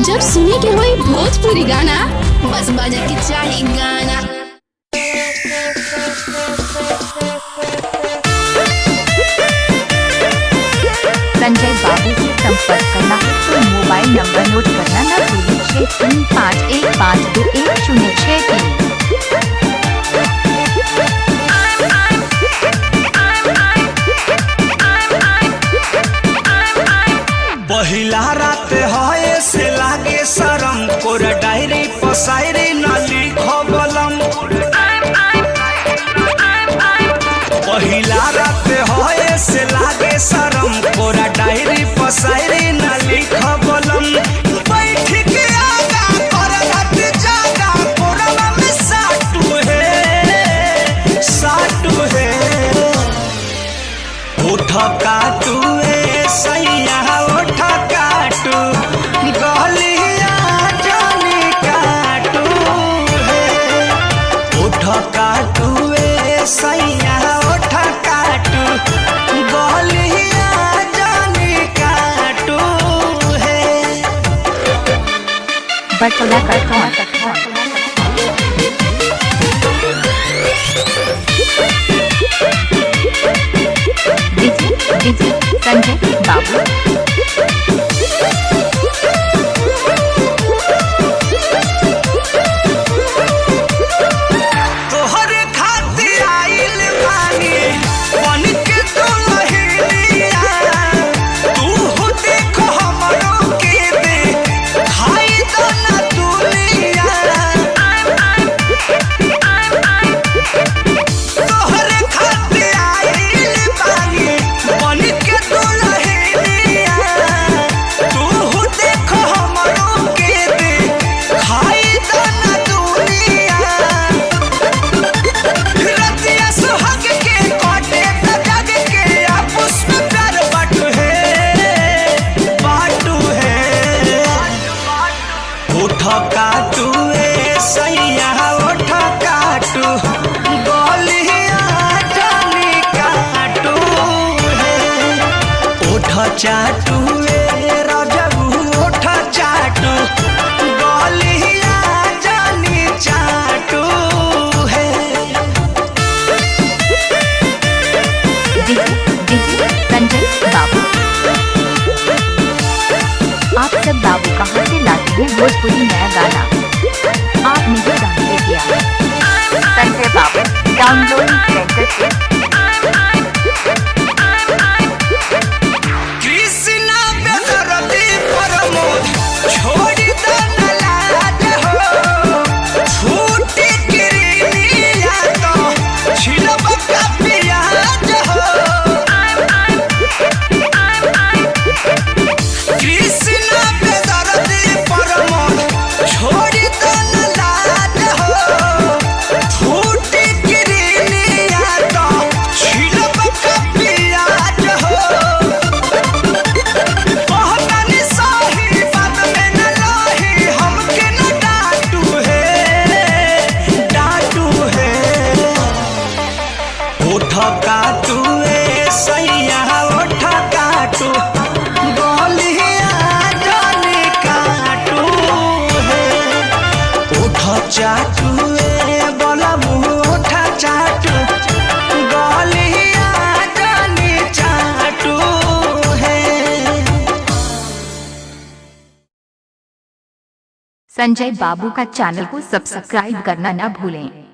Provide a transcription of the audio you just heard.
जब सुने के होई भोजपुरी गाना, बस बजे के चाही गाना। संजय बाबू से संपर्क करना है तो मोबाइल नंबर नोट करना न भूलिए 6351521063। पहिला रात है से लागे शरम कोरा डायरी पसायरी न लिखबलम। पहिला रात है से लागे शरम कोरा डायरी पसायरी न लिखबलम। बैठ के आगा कर रात जागा कोरा में साटू है उठ काटू सैया उठ काटू गलिया जानी काटू है उठ काटू सैया उठ काटू गलिया जानी काटू है। बटला करता संजय बाबू तोहरे खातिर आइल बानी बन के दुल्हनिया। तू देख हमरो के दे खाई तो ना दुनिया। तोहरे खातिर आइल बानी बन के दुल्हनिया। तू देख हमरो के दे खाई तो ना दुनिया। रतिया सुहाग के काटे त जग के आपस में प्यार बाटू है उठ काटू सैया उठ काटू गलिया जानी काटू है उठ चाटू रजबू उठ चाटू गलिया जानी चाटू है। संजय बाबू आप सब बाबू कहाँ से लाते हैं भोजपुरी नया गाना? आप नहीं जानते क्या? संजय बाबू डाउनलोडिंग सेंटर से कृष्णा बेदरदी प्रमोद छोड़ी दो न लाज हो। छूटी गिरिया तो छिलब का प्याज हो। कृष्णा बेदरदी प्रमोद छोड़ी दो न लाज हो। छूटी गिरिया तो छिलब का प्याज हो। कहतानी सही बात में न लही हमके न डांटू है उठ काटू सैया उठ काटू गलिया जानी काटू है उठ चाटू बलबू उठ चाटू गलिया जानी चाटू है। संजय बाबू का चैनल को सब्सक्राइब करना न भूलें।